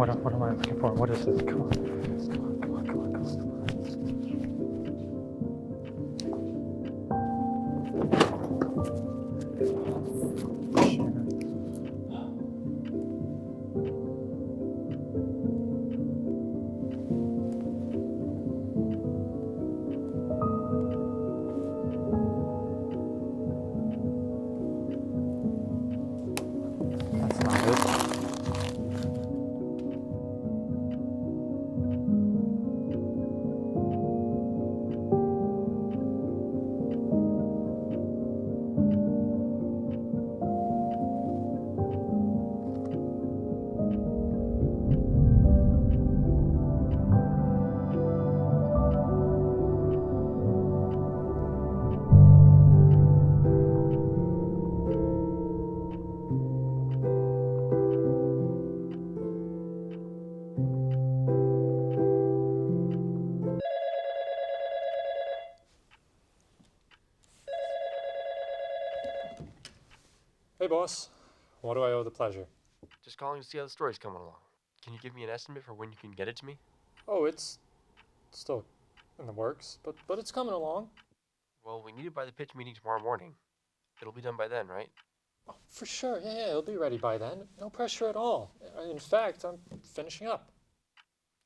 What am I looking for? What is this? Come on. Come on. That's not it. Hey, boss. What do I owe the pleasure? Just calling to see how the story's coming along. Can you give me an estimate for when you can get it to me? Oh, it's still in the works, but it's coming along. Well, we need it by the pitch meeting tomorrow morning. It'll be done by then, right? Oh, for sure. Yeah, it'll be ready by then. No pressure at all. In fact, I'm finishing up.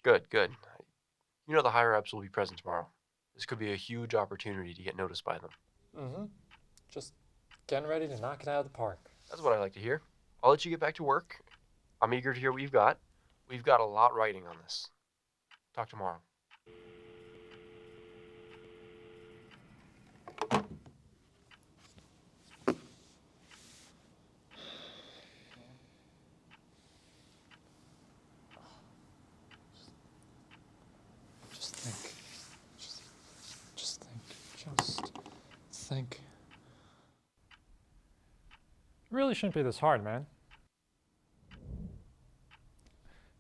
Good. You know the higher-ups will be present tomorrow. This could be a huge opportunity to get noticed by them. Mm-hmm. Just getting ready to knock it out of the park. That's what I like to hear. I'll let you get back to work. I'm eager to hear what you've got. We've got a lot writing on this. Talk tomorrow. Just think. Just think. It really shouldn't be this hard, man.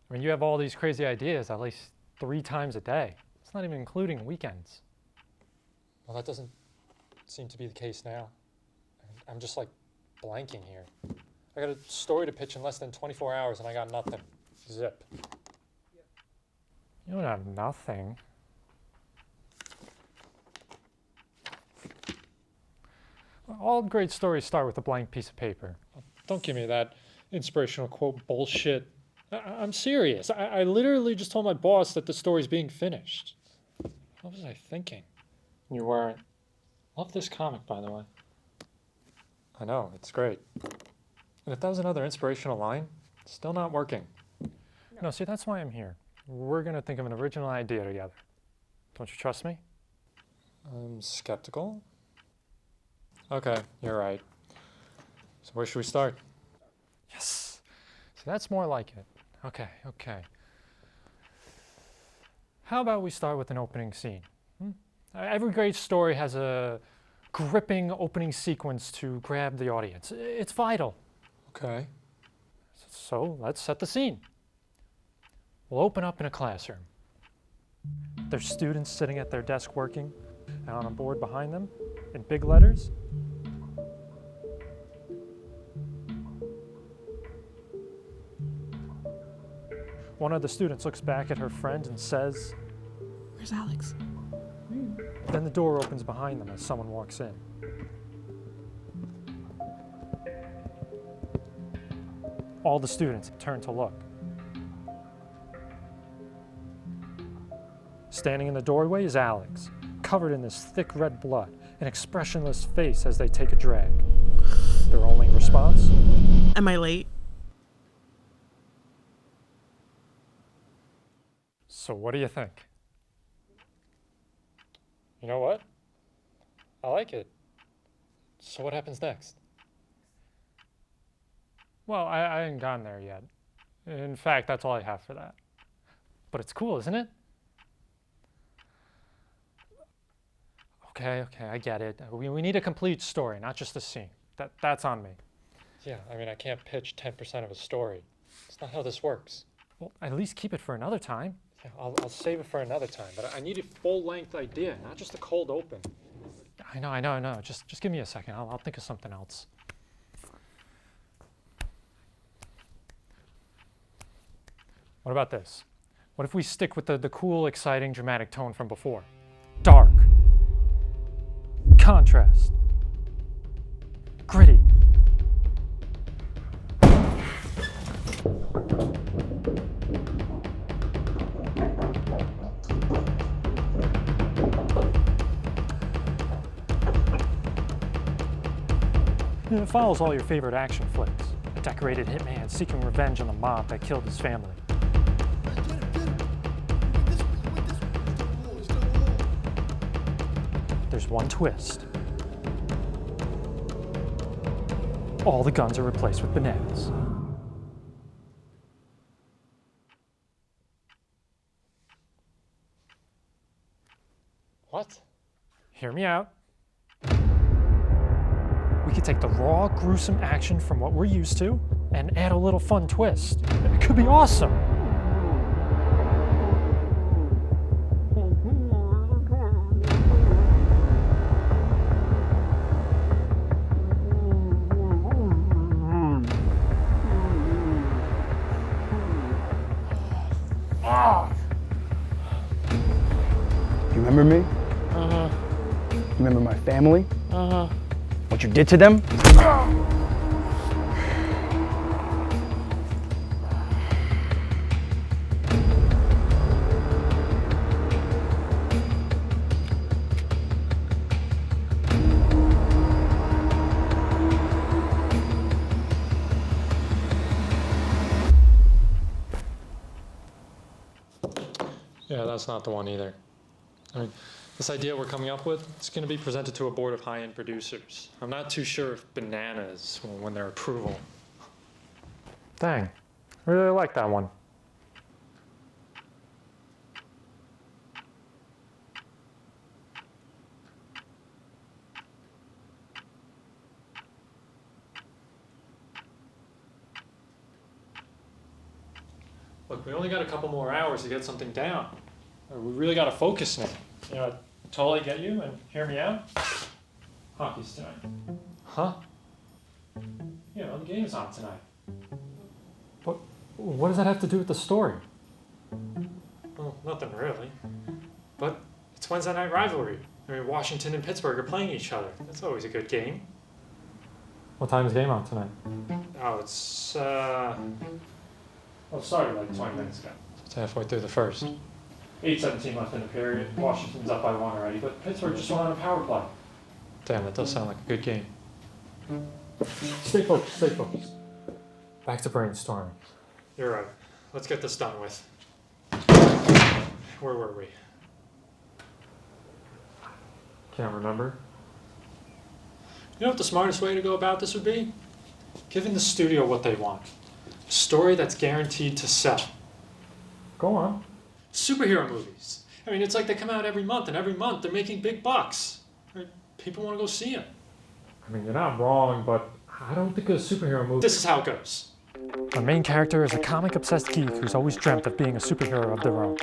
I mean, you have all these crazy ideas at least 3 times a day. It's not even including weekends. Well, that doesn't seem to be the case now. I'm just like blanking here. I got a story to pitch in less than 24 hours and I got nothing. Zip. You don't have nothing. All great stories start with a blank piece of paper. Don't give me that inspirational quote bullshit. I'm serious. I literally just told my boss that the story's being finished. What was I thinking? You weren't. Love this comic, by the way. I know, it's great. And if that was another inspirational line, still not working. No, see, that's why I'm here. We're going to think of an original idea together. Don't you trust me? I'm skeptical. Okay, you're right. So where should we start? Yes. So that's more like it. Okay. How about we start with an opening scene? Every great story has a gripping opening sequence to grab the audience. It's vital. Okay. So let's set the scene. We'll open up in a classroom. There's students sitting at their desk working, and on a board behind them, in big letters, one of the students looks back at her friend and says, "Where's Alex?" Then the door opens behind them as someone walks in. All the students turn to look. Standing in the doorway is Alex, covered in this thick red blood, an expressionless face as they take a drag. Their only response? Am I late? So what do you think? You know what? I like it. So what happens next? Well, I haven't gotten there yet. In fact, that's all I have for that. But it's cool, isn't it? Okay, I get it. We need a complete story, not just a scene. That's on me. Yeah, I mean, I can't pitch 10% of a story. It's not how this works. Well, at least keep it for another time. Yeah, I'll save it for another time, but I need a full-length idea, not just a cold open. I know. Just give me a second. I'll think of something else. What about this? What if we stick with the cool, exciting, dramatic tone from before? Dark. Contrast. Gritty. And it follows all your favorite action flicks. A decorated hitman seeking revenge on the mob that killed his family. There's one twist. All the guns are replaced with bananas. What? Hear me out. We could take the raw, gruesome action from what we're used to and add a little fun twist. It could be awesome. You remember me? Uh-huh. Remember my family? Uh-huh. What you did to them? Yeah, that's not the one either. I mean, this idea we're coming up with, it's going to be presented to a board of high-end producers. I'm not too sure if bananas will win their approval. Dang, I really like that one. Look, we only got a couple more hours to get something down. We really got to focus now. You know, I totally get you, and hear me out. Hockey's tonight. Huh? Yeah, well, the game's on tonight. What does that have to do with the story? Well, nothing really. But it's Wednesday night rivalry. I mean, Washington and Pittsburgh are playing each other. That's always a good game. What time is the game on tonight? Oh, it's, oh, sorry, like 20 minutes ago. It's halfway through the first. 8:17 left in the period. Washington's up by 1 already, but Pittsburgh just won on a power play. Damn, that does sound like a good game. Stay focused, stay focused. Back to brainstorming. You're right. Let's get this done with. Where were we? Can't remember. You know what the smartest way to go about this would be? Giving the studio what they want. A story that's guaranteed to sell. Go on. Superhero movies. I mean, it's like they come out every month, and every month they're making big bucks. People want to go see them. I mean, you're not wrong, but I don't think a superhero movie... This is how it goes. Our main character is a comic-obsessed geek who's always dreamt of being a superhero of their own.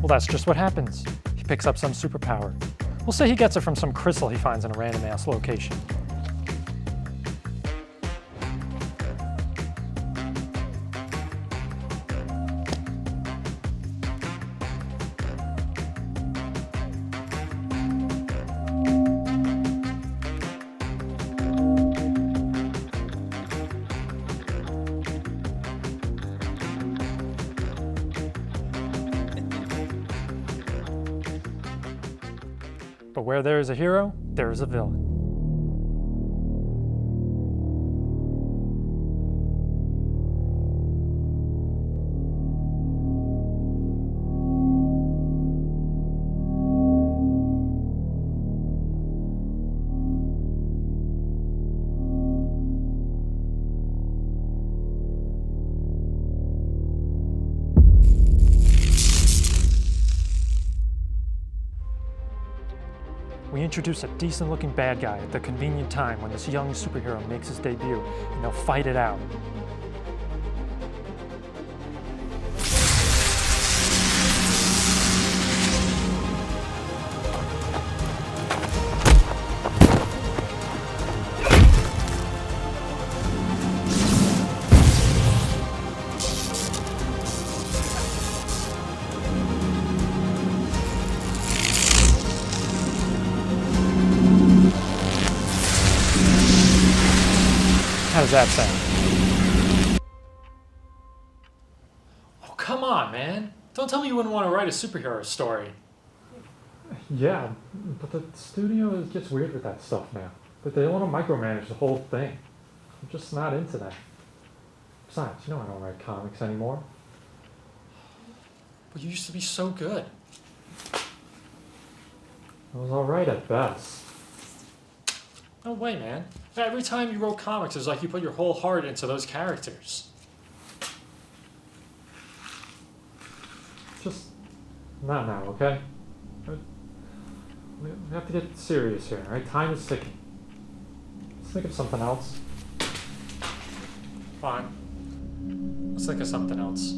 Well, that's just what happens. He picks up some superpower. We'll say he gets it from some crystal he finds in a random-ass location. But where there is a hero, there is a villain. introduce a decent-looking bad guy at the convenient time when this young superhero makes his debut, and they'll fight it out. How does that sound? Oh, come on, man. Don't tell me you wouldn't want to write a superhero story. Yeah, but the studio gets weird with that stuff now. But they want to micromanage the whole thing. I'm just not into that. Besides, you know I don't write comics anymore. But you used to be so good. I was alright at best. No way, man. Every time you wrote comics, it was like you put your whole heart into those characters. Just not now, okay? We have to get serious here, right? Time is ticking. Let's think of something else. Fine. Let's think of something else.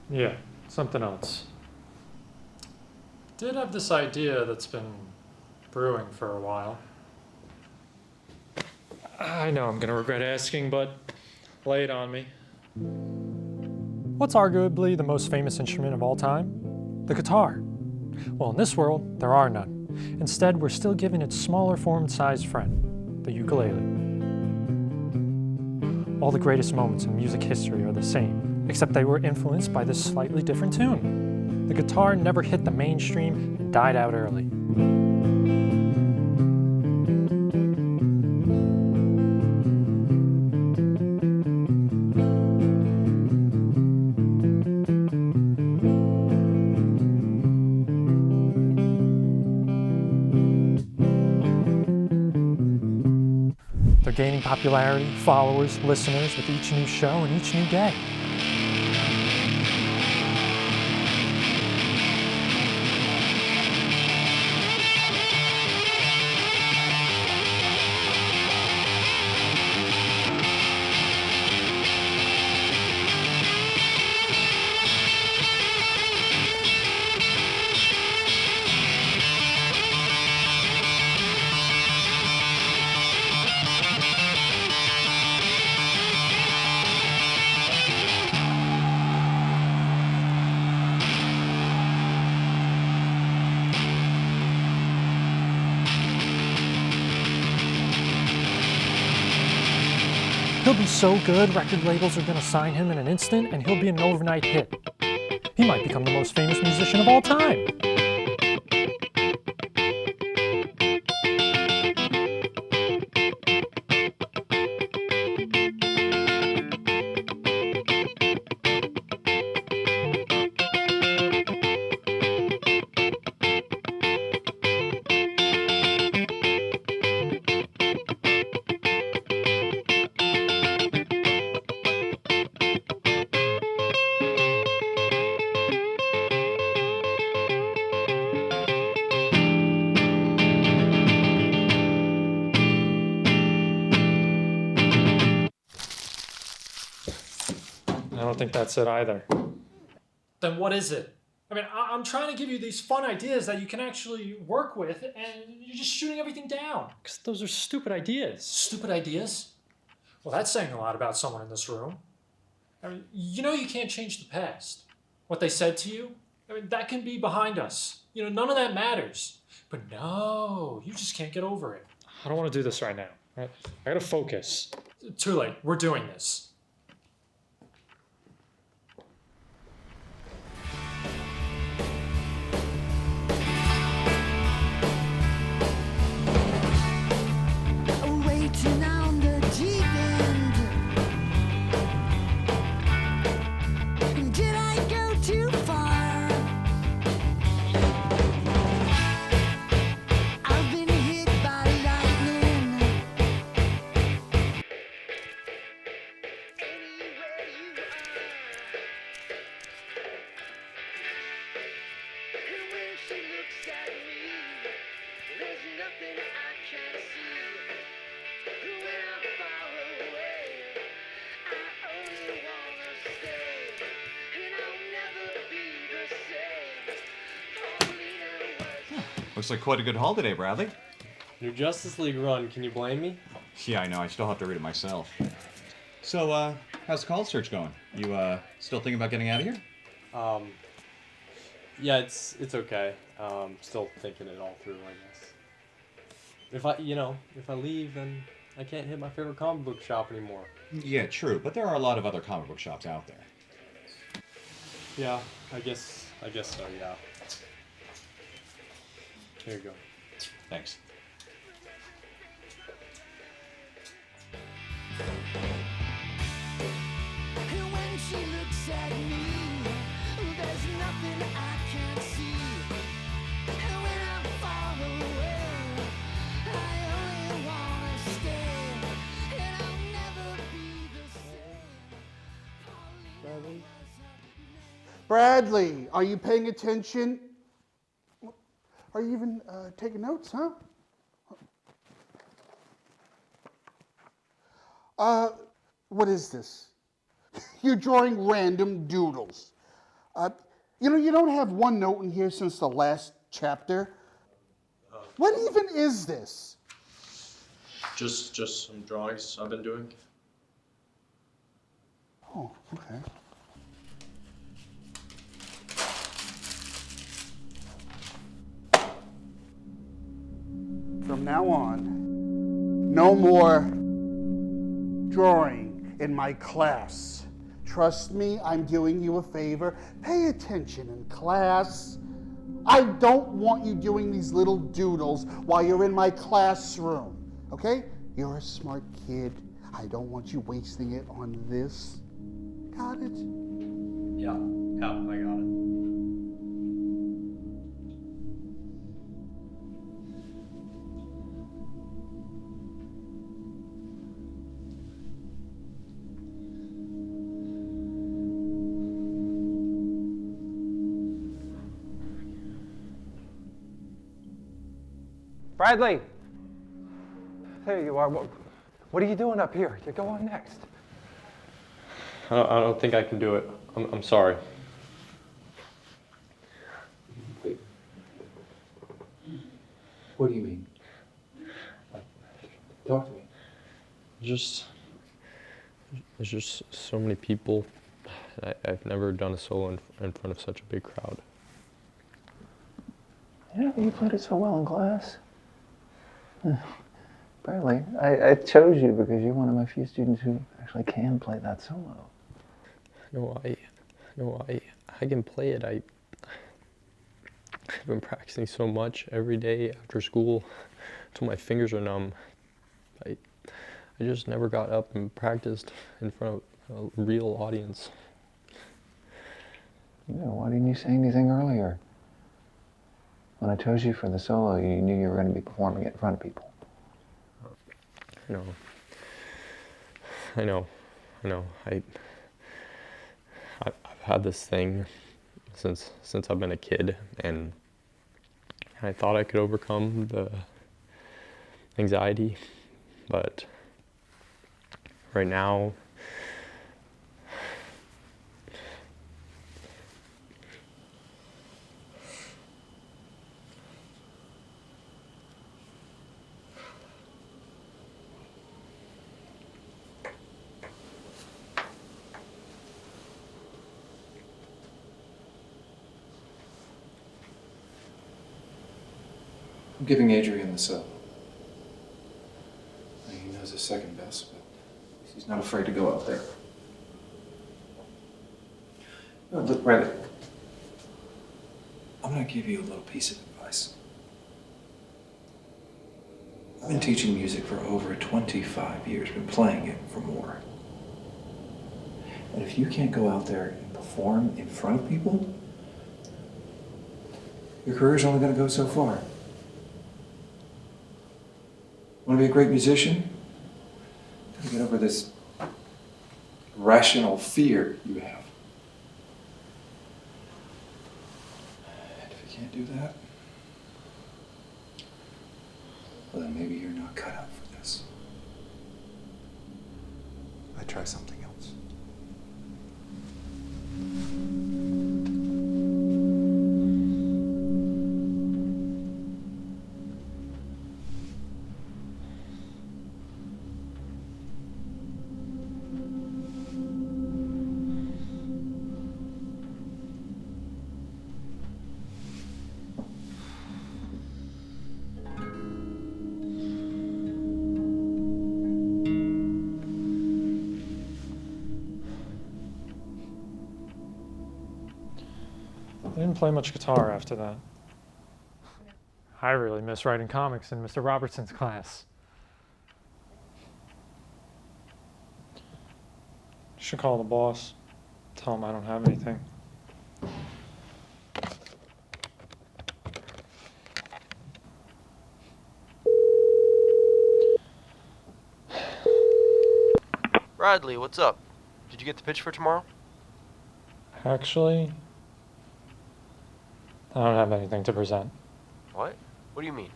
Yeah, something else. Did have this idea that's been brewing for a while. I know I'm gonna regret asking, but lay it on me. What's arguably the most famous instrument of all time? The guitar. Well, in this world, there are none. Instead, we're still given its smaller form-sized friend, the ukulele. All the greatest moments in music history are the same, except they were influenced by this slightly different tune. The guitar never hit the mainstream and died out early. They're gaining popularity, followers, listeners with each new show and each new day. He'll be so good, record labels are gonna sign him in an instant, and he'll be an overnight hit. He might become the most famous musician of all time. I don't think that's it either. Then what is it? I mean, I'm trying to give you these fun ideas that you can actually work with, and you're just shooting everything down. Because those are stupid ideas. Stupid ideas? Well, that's saying a lot about someone in this room. I mean, you know you can't change the past. What they said to you, I mean, that can be behind us. You know, none of that matters. But no, you just can't get over it. I don't want to do this right now. I gotta focus. Too late. We're doing this. Waiting on the deep end. Did I go too far? I've been hit by lightning. Looks like quite a good haul today, Bradley. New Justice League run, can you blame me? Yeah, I know. I still have to read it myself. So, how's the college search going? You, still thinking about getting out of here? Yeah, it's okay. Still thinking it all through, I guess. If I leave, then I can't hit my favorite comic book shop anymore. Yeah, true. But there are a lot of other comic book shops out there. Yeah, I guess so, yeah. Here you go. Thanks. And when she looks at me, there's nothing I can't see. And when I'm far away, I only wanna stay. And I'll never be the same. Bradley, are you paying attention? Are you even taking notes, huh? What is this? You're drawing random doodles. You don't have one note in here since the last chapter. What even is this? Just some drawings I've been doing. Oh, okay. From now on, no more drawing in my class. Trust me, I'm doing you a favor. Pay attention in class. I don't want you doing these little doodles while you're in my classroom, okay? You're a smart kid. I don't want you wasting it on this. Got it? Yeah, I got it. Bradley! There you are. What are you doing up here? You go on next. I don't think I can do it. I'm sorry. Wait. What do you mean? Talk to me. There's just so many people. I've never done a solo in front of such a big crowd. Yeah, you played it so well in class. Bradley, I chose you because you're one of my few students who actually can play that solo. No, I can play it. I've been practicing so much every day after school until my fingers are numb. I just never got up and practiced in front of a real audience. Yeah, why didn't you say anything earlier? When I chose you for the solo, you knew you were going to be performing it in front of people. I know. I've had this thing since I've been a kid, and I thought I could overcome the anxiety, but right now, I'm giving Adrian the solo. He knows his second best, but he's not afraid to go out there. No, look, Bradley. I'm going to give you a little piece of advice. I've been teaching music for over 25 years, been playing it for more. And if you can't go out there and perform in front of people, your career's only going to go so far. Want to be a great musician? Gotta get over this rational fear you have. And if you can't do that, well then maybe you're not cut out for this. I try something else. play much guitar after that. I really miss writing comics in Mr. Robertson's class. Should call the boss. Tell him I don't have anything. Bradley, what's up? Did you get the pitch for tomorrow? Actually, I don't have anything to present. What? What do you mean?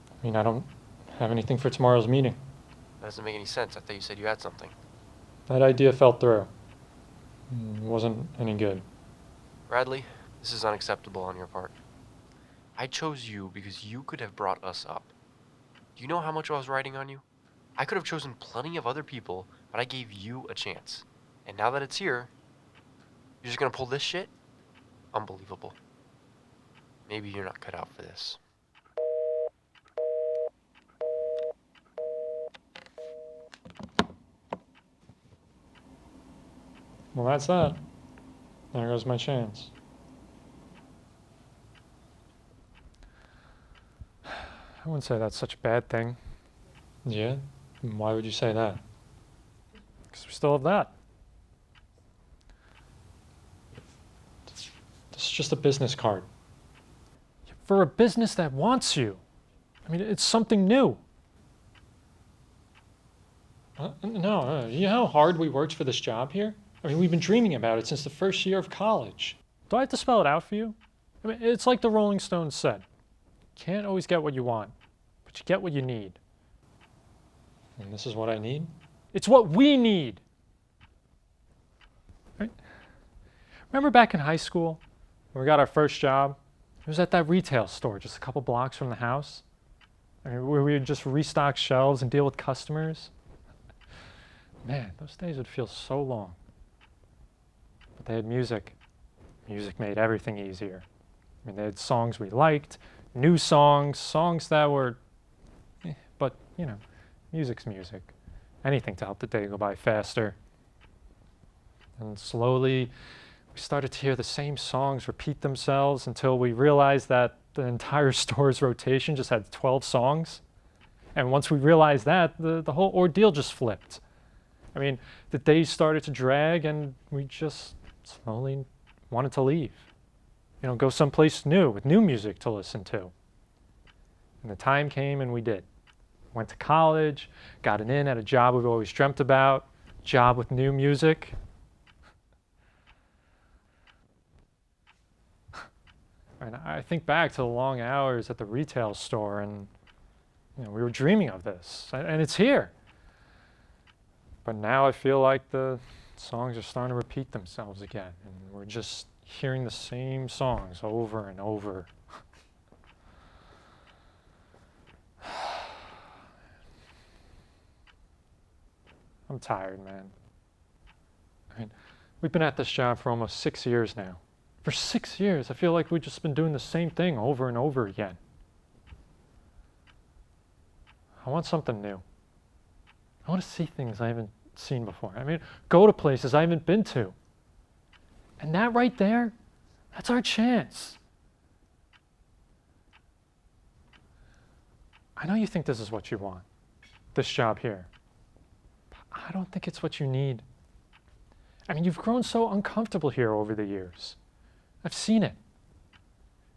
I mean, I don't have anything for tomorrow's meeting. That doesn't make any sense. I thought you said you had something. That idea fell through. It wasn't any good. Bradley, this is unacceptable on your part. I chose you because you could have brought us up. Do you know how much I was riding on you? I could have chosen plenty of other people, but I gave you a chance. And now that it's here, you're just gonna pull this shit? Unbelievable. Maybe you're not cut out for this. Well, that's that. There goes my chance. I wouldn't say that's such a bad thing. Yeah? Why would you say that? Because we still have that. This is just a business card. For a business that wants you. I mean, it's something new. No, you know how hard we worked for this job here? I mean, we've been dreaming about it since the first year of college. Do I have to spell it out for you? I mean, it's like the Rolling Stones said. You can't always get what you want, but you get what you need. And this is what I need? It's what we need! Right? Remember back in high school, when we got our first job? It was at that retail store just a couple blocks from the house. I mean, where we would just restock shelves and deal with customers. Man, those days would feel so long. But they had music. Music made everything easier. I mean, they had songs we liked, new songs, songs that were, but, you know, music's music. Anything to help the day go by faster. And slowly, we started to hear the same songs repeat themselves until we realized that the entire store's rotation just had 12 songs. And once we realized that, the whole ordeal just flipped. I mean, the days started to drag and we just slowly wanted to leave. You know, go someplace new with new music to listen to. And the time came and we did. Went to college, got an in at a job we've always dreamt about, job with new music. And I think back to the long hours at the retail store and, you know, we were dreaming of this and it's here. But now I feel like the songs are starting to repeat themselves again and we're just hearing the same songs over and over. I'm tired, man. I mean, we've been at this job for almost 6 years now. For 6 years, I feel like we've just been doing the same thing over and over again. I want something new. I want to see things I haven't seen before. I mean, go to places I haven't been to. And that right there, that's our chance. I know you think this is what you want, this job here. But I don't think it's what you need. I mean, you've grown so uncomfortable here over the years. I've seen it.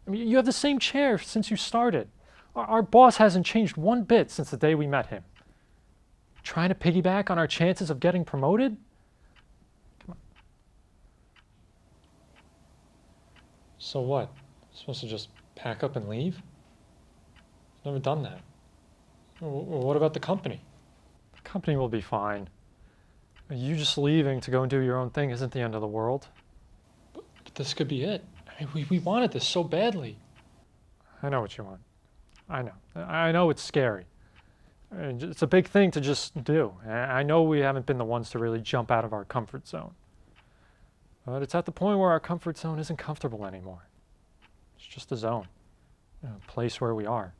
I mean, you have the same chair since you started. Our boss hasn't changed one bit since the day we met him. Trying to piggyback on our chances of getting promoted? Come on. So what? Supposed to just pack up and leave? I've never done that. What about the company? The company will be fine. You just leaving to go and do your own thing isn't the end of the world. But this could be it. I mean, we wanted this so badly. I know what you want. I know. I know it's scary. It's a big thing to just do. I know we haven't been the ones to really jump out of our comfort zone. But it's at the point where our comfort zone isn't comfortable anymore. It's just a zone, a place where we are.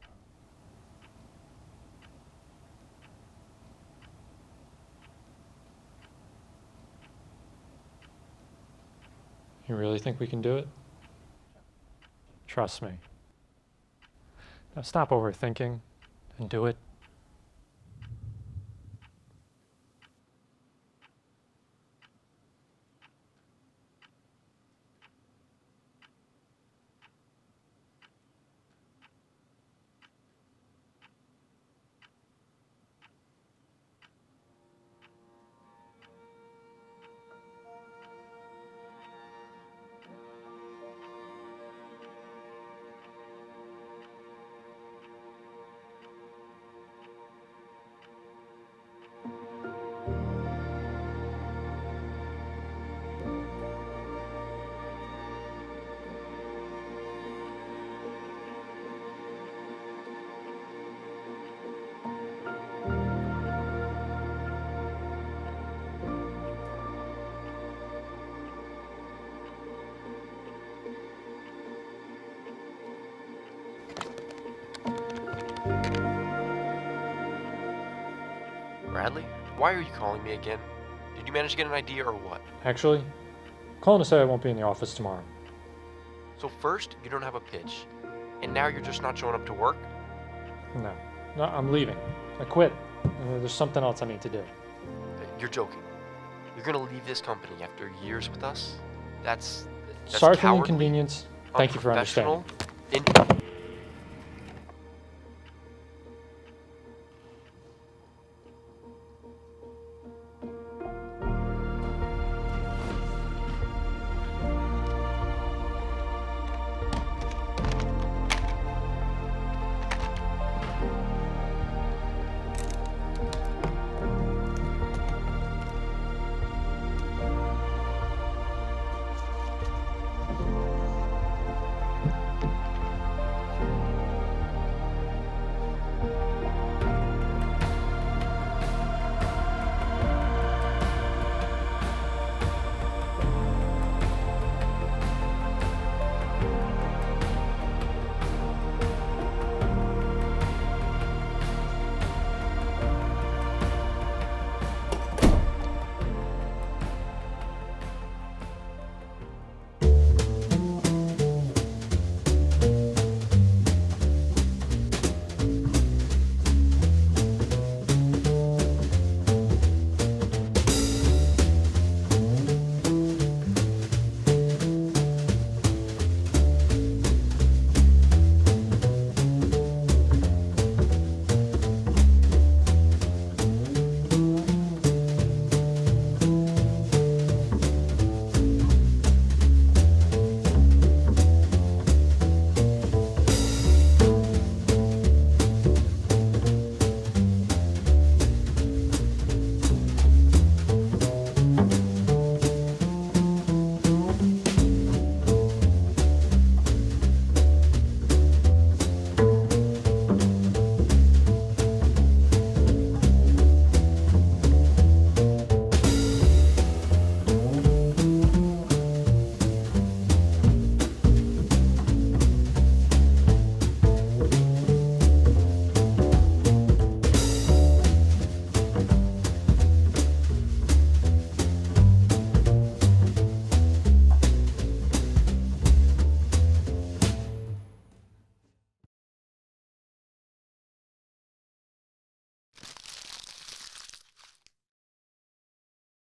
You really think we can do it? Trust me. Now stop overthinking and do it. Bradley, why are you calling me again? Did you manage to get an idea or what? Actually, calling to say I won't be in the office tomorrow. So first, you don't have a pitch, and now you're just not showing up to work? No, I'm leaving. I quit. There's something else I need to do. You're joking. You're gonna leave this company after years with us? That's Sorry for the cowardly, inconvenience. Thank you for understanding. unprofessional,